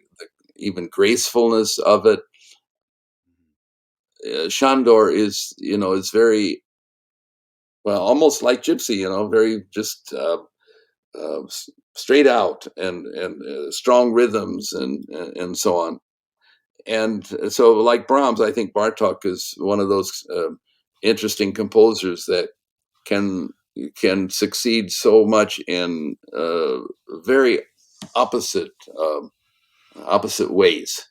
even gracefulness of it. Shandor is very well, almost like Gypsy. Very just straight out and strong rhythms and so on. And so, like Brahms, I think Bartok is one of those interesting composers that can can succeed so much in very opposite opposite ways.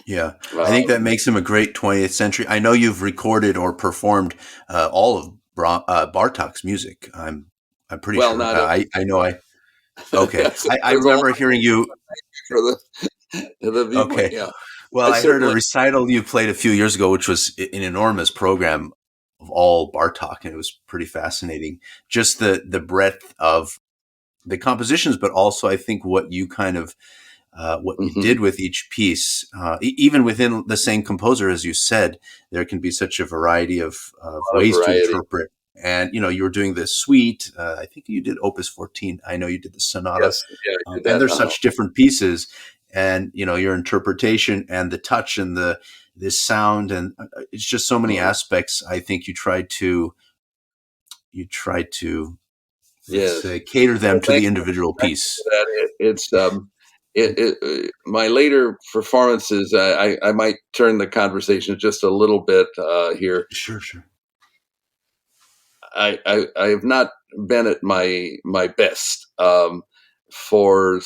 Yeah, I think that Um, makes him a great 20th century. I know you've recorded or performed all of Bartok's music. I'm pretty well, sure. not every, I know. I Okay. there's I a lot remember hearing you. for the viewpoint. Okay. Yeah, Well, I I heard a certainly. recital you played a few years ago, which was an enormous program of all Bartok, and it was pretty fascinating. Just the breadth of the compositions, but also I think what you kind of what you Mhm. did with each piece, even within the same composer, as you said, there can be such a variety of A lot of ways to variety. interpret. And you were doing the suite. I think you did Opus 14. I know you did the sonata, Yes, yeah, I did and that. there's such different pieces. And your interpretation and the touch and the this sound and it's just so many Mhm. aspects. I think you try to let's Yes. say cater them Well, to thank the you. individual Thank you piece. for that. My later performances. I might turn the conversation just a little bit here. Sure, sure. I have not been at my best for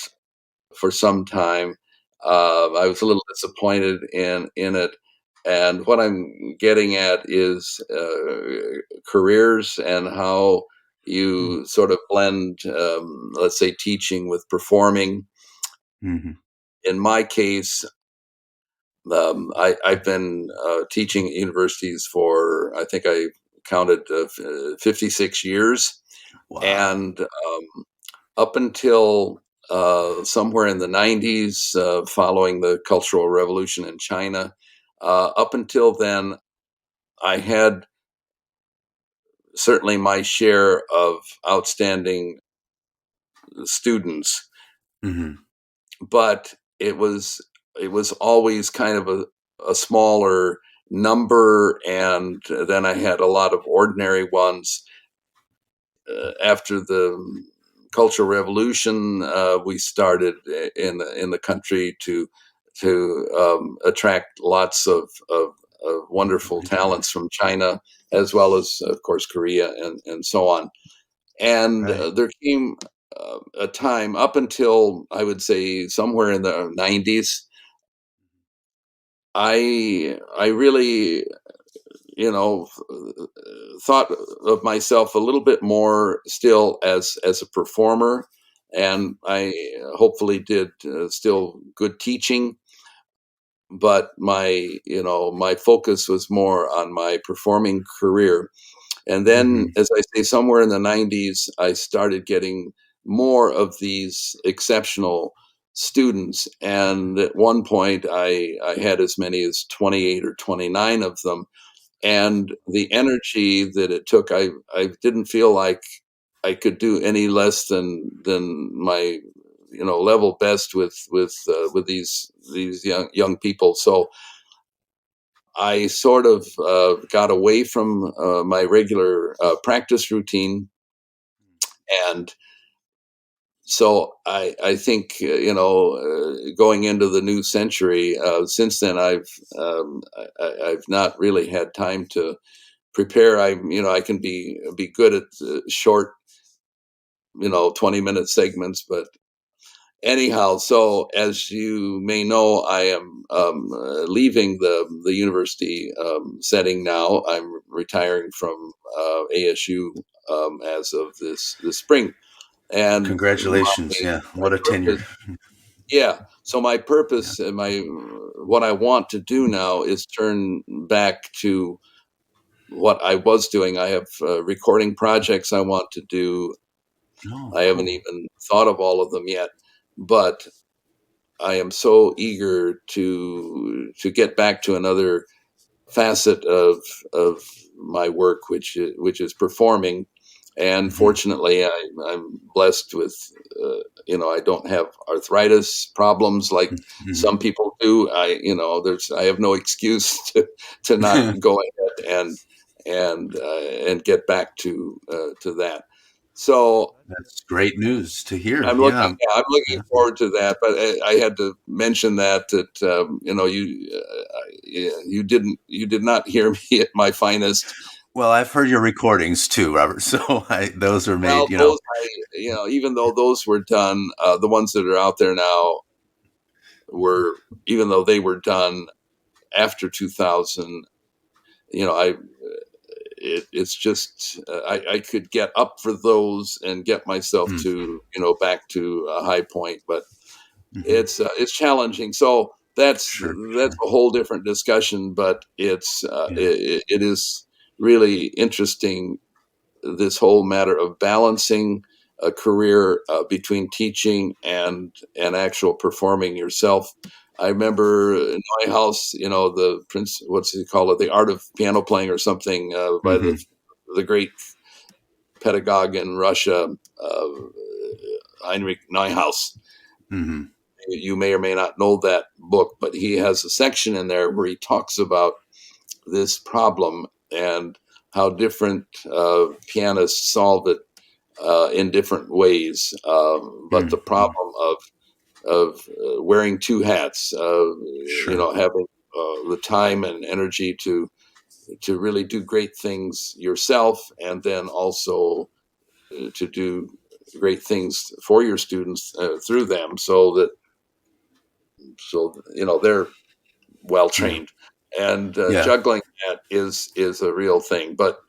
for some time. I was a little disappointed in it, and what I'm getting at is careers and how you sort of blend, let's say, teaching with performing. Mm-hmm. In my case, I've been teaching at universities for, I think I counted 56 years, Wow. and up until somewhere in the 90s, following the Cultural Revolution in China. Up until then, I had certainly my share of outstanding students, Mm-hmm. but it was always kind of a smaller number, and then I had a lot of ordinary ones. After the Cultural Revolution, we started in the country to attract lots of wonderful talents from China, as well as, of course, Korea and so on. And Right. there came a time up until, I would say, somewhere in the 90s. I really, you know, thought of myself a little bit more still as a performer, and I hopefully did still good teaching. But my focus was more on my performing career. And then, Mm-hmm. as I say, somewhere in the 90s, I started getting more of these exceptional students. And at one point, I had as many as 28 or 29 of them. And the energy that it took, I didn't feel like I could do any less than my level best with these young people. So I sort of got away from my regular practice routine, and so I think going into the new century. Since then, I've not really had time to prepare. I can be good at short 20-minute segments, but anyhow, so as you may know, I am leaving the university setting now. I'm retiring from ASU as of this spring, and Congratulations. Yeah. my What a tenure. purpose, yeah. So my Yeah. purpose and what I want to do now is turn back to what I was doing. I have recording projects I want to do. Oh, I haven't cool. even thought of all of them yet, but I am so eager to get back to another facet of my work, which is performing. And Hmm. fortunately, I'm blessed with, I don't have arthritis problems like Hmm. some people do. I have no excuse to not go ahead and get back to that. So That's great news to hear. I'm looking. Yeah. Yeah, I'm looking Yeah. forward to that. But I had to mention that you did not hear me at my finest. Well, I've heard your recordings too, Robert. So those are Well, made, those even though those were done, the ones that are out there now were, even though they were done after 2000. I it's just I could get up for those and get myself to back to a high point, but mm-hmm. it's challenging. So that's Sure, that's sure. a whole different discussion. But Yeah. it is really interesting, this whole matter of balancing a career between teaching and actual performing yourself. I remember in my house, the Prince, what's he call it, the Art of Piano Playing or something, by Hmm. the great pedagogue in Russia, uh, Heinrich Neuhaus. Hmm. You may or may not know that book, but he has a section in there where he talks about this problem and how different pianists solve it in different ways. But the Hmm. problem of wearing two hats, Sure. having the time and energy to really do great things yourself, and then also to do great things for your students through them, so they're well Yeah. trained, and Yeah. juggling that is a real thing. But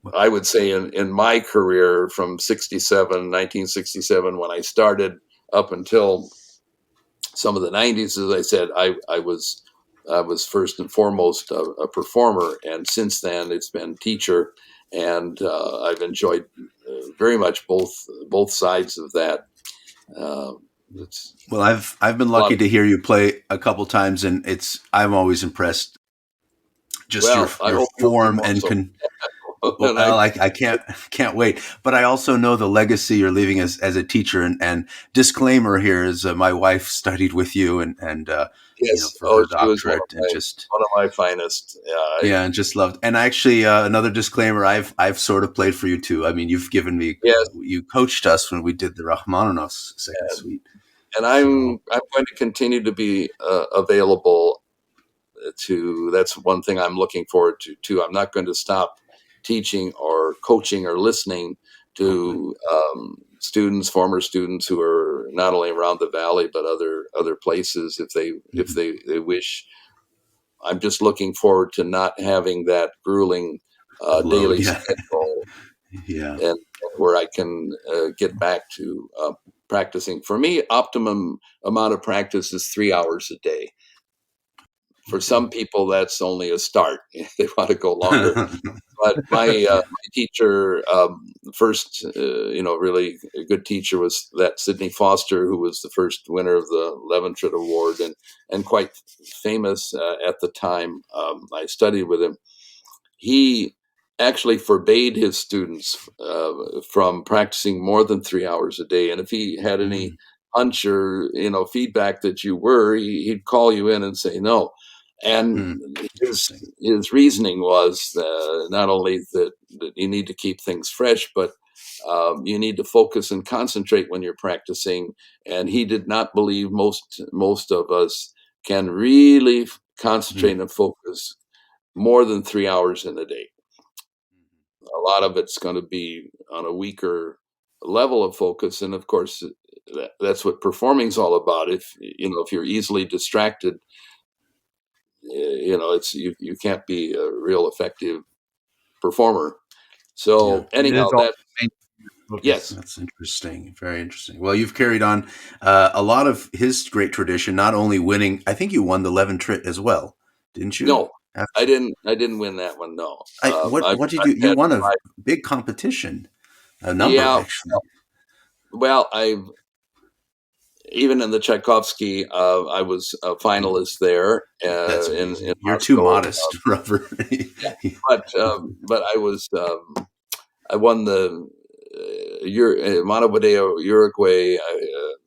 Well, I would say in my career from 1967, when I started, up until some of the 90s, as I said, I was first and foremost a performer, and since then it's been teacher, and I've enjoyed very much both sides of that. Uh, it's well, I've been a lot lucky of, to hear you play a couple times, and I'm always impressed. Just your well, I your hope you'll be form more and so. well, And I I can't wait. But I also know the legacy you're leaving as a teacher. And disclaimer here is my wife studied with you and Yes. for Oh, her she was doctorate and just one of my finest. Yeah. yeah, and just loved. And actually, another disclaimer: I've sort of played for you too. I mean, you've given me Yes. you coached us when we did the Rachmaninoff's second And, suite. and So I'm going to continue to be available to. That's one thing I'm looking forward to too. I'm not going to stop teaching or coaching or listening oh, good. to students, former students who are not only around the valley but other places if they if Hmm. they wish. I'm just looking forward to not having that grueling Load, daily yeah, schedule, yeah. and where I can get back to practicing. For me, optimum amount of practice is 3 hours a day. For Okay. some people, that's only a start. They want to go longer. But my teacher, first, really a good teacher, was that Sidney Foster, who was the first winner of the Leventritt Award and quite famous at the time. I studied with him. He actually forbade his students from practicing more than 3 hours a day. And if he had any Mm, hunch or feedback that you were, he'd call you in and say no. And mm. his Interesting. his reasoning was not only that you need to keep things fresh, but you need to focus and concentrate when you're practicing. And he did not believe most of us can really Mm. concentrate and focus more than 3 hours in a day. A lot of it's going to be on a weaker level of focus. And of course, that's what performing's all about. If you're easily distracted, you can't be a real effective performer. Yeah. So It anyhow, is all that focus. yes, That's interesting. Very interesting. Well, you've carried on a lot of his great tradition, not only winning, I think you won the Leventrit as well, didn't you? no, I After, didn't. I didn't win that one. No, what did I've you had won a 5. big competition, a number Yeah. actually. Well, I even in the Tchaikovsky, I was a finalist there That's in amazing. You're too Moscow. modest, Robert. But I was I won the Montevideo, Uruguay.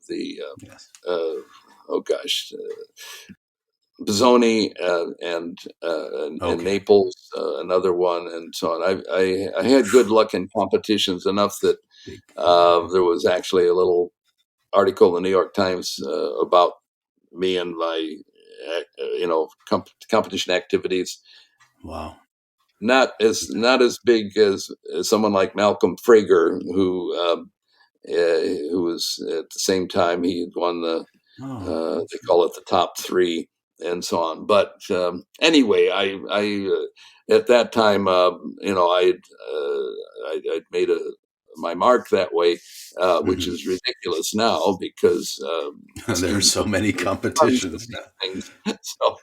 The Yes. oh gosh, Bisoni and Okay. Naples, another one, and so on. I had good luck in competitions enough that Big. there was actually a little article in the New York Times about me and my competition activities. Wow. Not as big as someone like Malcolm Frager, who was at the same time he had won Oh, they call it the top three and so on. But anyway, I at that time, I'd made my mark that way, which mhm. is ridiculous now because There are students so have many tons of competitions now. these things. So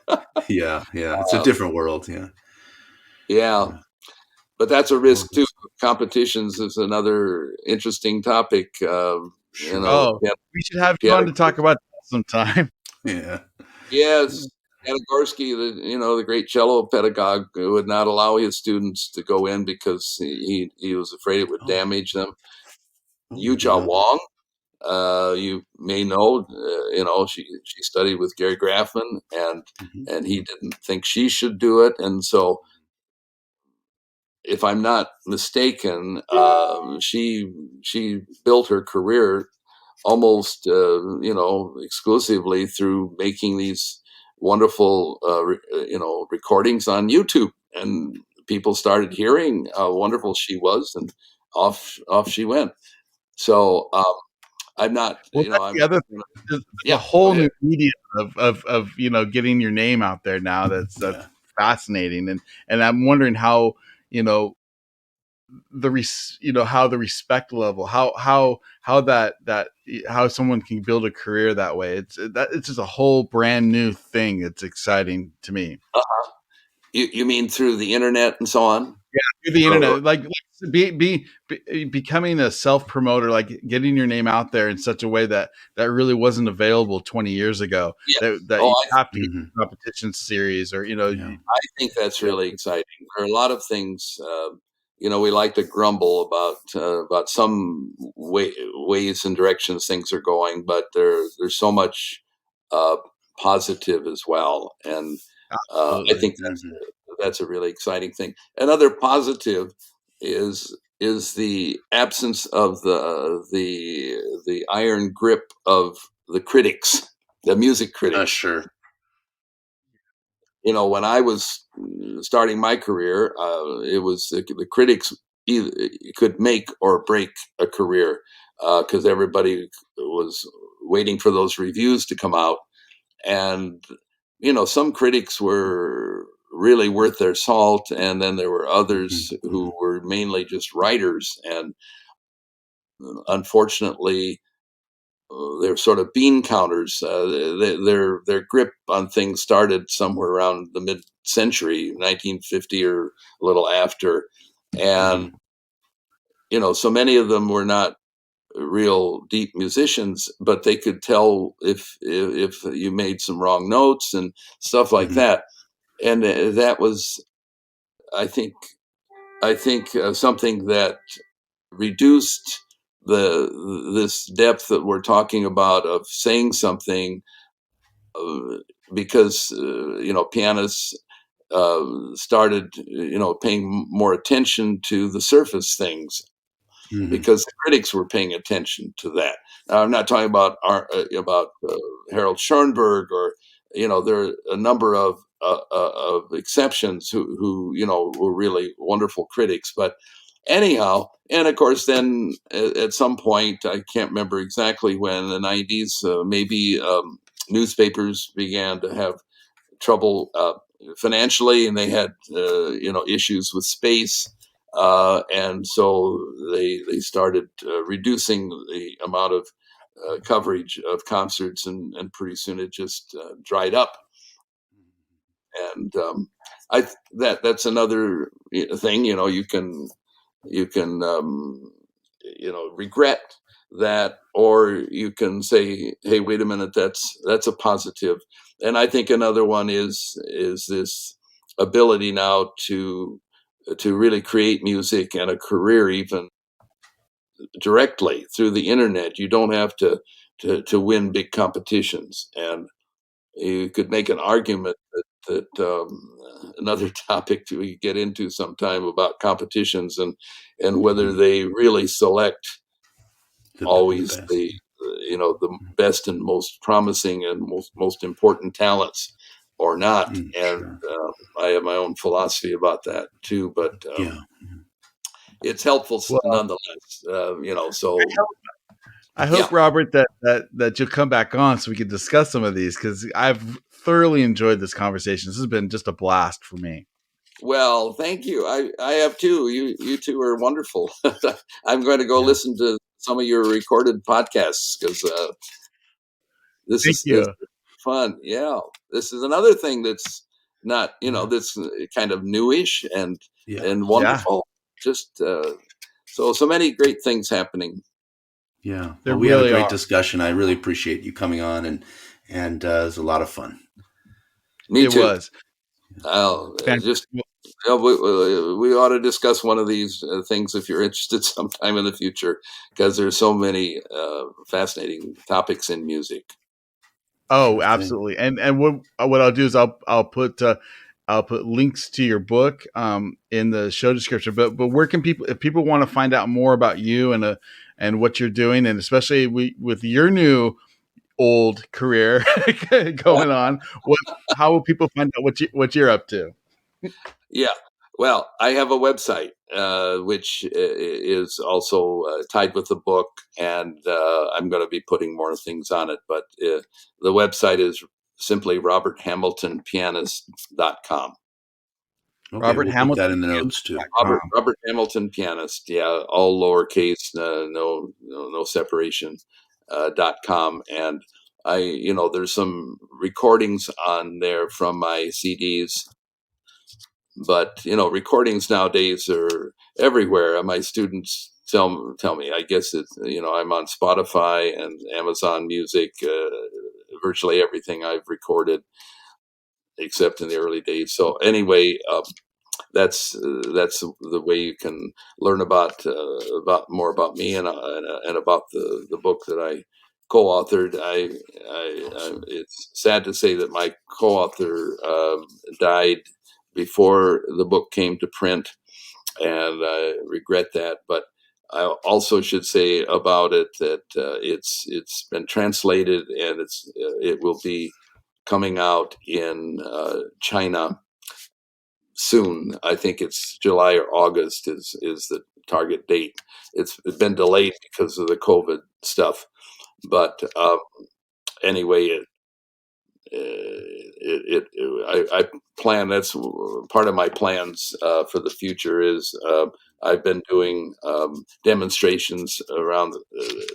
Yeah, yeah. It's a different world. Yeah, yeah, yeah. but that's a Oh, risk too. Competitions is another interesting topic. sure. Oh, Piano, we should have you piano on to talk about that sometime. Yeah. Yes, Anagorski, the great cello pedagogue, who would not allow his students to go in because he was afraid it would Oh, damage them. oh, I Yu didn't know that. Wong, you may know, she studied with Gary Graffman, and Mhm. and he didn't think she should do it, and so if I'm not mistaken, she built her career almost exclusively through making these wonderful recordings on YouTube, and people started hearing how wonderful she was, and off she went. So I'm not, Well, that's I'm the other thing. There's a yeah. Go whole ahead. new medium of getting your name out there now. That's Yeah. fascinating, and I'm wondering how you know how the respect level, how that how someone can build a career that way. It's just a whole brand new thing. It's exciting to me. You mean through the internet and so on? Through the Or- internet, becoming a self promoter, like getting your name out there in such a way that really wasn't available 20 years ago. yes. That Oh, you have to get Hmm. a competition series, or Yeah. I think that's you really exciting. There are a lot of things, we like to grumble about some ways and directions things are going, but there's so much uh, positive as well, and I absolutely. think Hmm. that's a really exciting thing. Another positive is the absence of the iron grip of the critics, the music critics. Sure. When I was starting my career, it was the critics either could make or break a career because everybody was waiting for those reviews to come out. And, some critics were really worth their salt. And then there were Hmm. others Hmm. who were mainly just writers. And unfortunately, they're sort of bean counters. Their grip on things started somewhere around the mid-century, 1950 or a little after, and Hmm. so many of them were not real deep musicians, but they could tell if you made some wrong notes and stuff like Hmm. that, and that was, I think, something that reduced this depth that we're talking about of saying something uh, because pianists started paying more attention to the surface things Hmm. because the critics were paying attention to that. Now, I'm not talking about Harold Schoenberg, or there are a number of exceptions who were really wonderful critics, but anyhow, and of course, then at some point, I can't remember exactly when, the 90s, maybe newspapers began to have trouble financially, and they had issues with space, and so they started reducing the amount of coverage of concerts, and pretty soon it just dried up. And that's another thing. You can regret that, or you can say, hey, wait a minute, that's a positive. And I think another one is this ability now to really create music and a career even directly through the internet. You don't have to win big competitions, and you could make an argument that another topic we get into sometime about competitions, and whether they really select The always best. the best and most promising and most important talents or not. And Sure. I have my own philosophy about that too, but Yeah. it's helpful Well, nonetheless. So I yeah. hope, Robert, that you'll come back on so we can discuss some of these, because I've thoroughly enjoyed this conversation. This has been just a blast for me. Well, thank you. I have too. You two are wonderful. I'm going to go Yeah. listen to some of your recorded podcasts, because this Thank is you. fun. Yeah, this is another thing that's not that's kind of newish Yeah. and Yeah, wonderful. Just so many great things happening. Yeah. there Well, we had a really great are. discussion. I really appreciate you coming on, and it was a lot of fun. Me It too. was fantastic. Just we ought to discuss one of these things if you're interested sometime in the future, because there's so many fascinating topics in music. Oh, Sure thing. absolutely. And what I'll do is I'll put links to your book in the show description. But where can people, if people want to find out more about you and what you're doing, and especially with your new old career going on, how will people find out what you're up to? Yeah. Well, I have a website, which is also tied with the book, and I'm going to be putting more things on it. But the website is simply roberthamiltonpianist.com. Okay, Robert we'll put that Hamilton. in the notes too. Robert Hamilton Pianist. Yeah, all lowercase, no separation. .com, and there's some recordings on there from my CDs, but recordings nowadays are everywhere. My students tell me, I guess it's I'm on Spotify and Amazon Music, virtually everything I've recorded except in the early days. So anyway, that's the way you can learn about more about me, and about the book that I co-authored. It's sad to say that my co-author died before the book came to print, and I regret that. But I also should say about it that it's been translated, and it will be coming out in China soon. I think it's July or August is the target date. It's been delayed because of the COVID stuff, but anyway, I plan. That's part of my plans for the future. Is I've been doing demonstrations around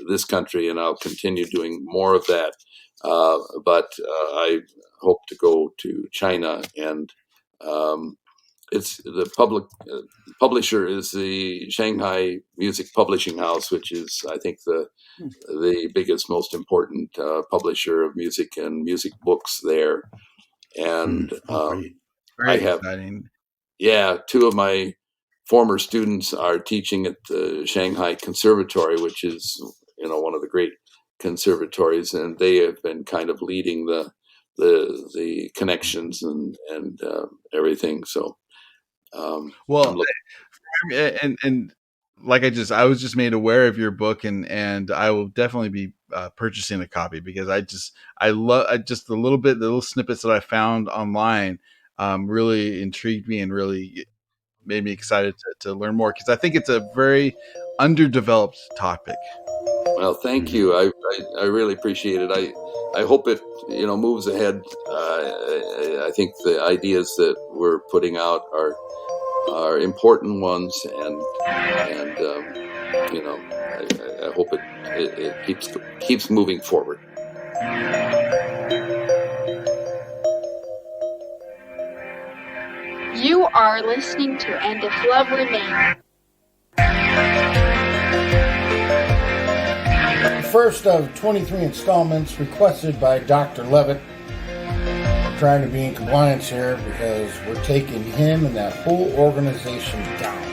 this country, and I'll continue doing more of that. But I hope to go to China, and it's the publisher is the Shanghai Music Publishing House, which is, I think, the biggest, most important publisher of music and music books there. And Oh, great. I Very have, exciting. yeah, two of my former students are teaching at the Shanghai Conservatory, which is one of the great conservatories, and they have been kind of leading the connections and everything. So I'm Well, looking. and like I was just made aware of your book, and I will definitely be purchasing a copy, because I love just the little snippets that I found online really intrigued me, and really made me excited to learn more, because I think it's a very underdeveloped topic. Well, thank you. I really appreciate it. I hope it moves ahead. I think the ideas that we're putting out are important ones, and I hope it keeps moving forward. You are listening to And If Love Remains. First of 23 installments requested by Dr. Levitt. We're trying to be in compliance here because we're taking him and that whole organization down.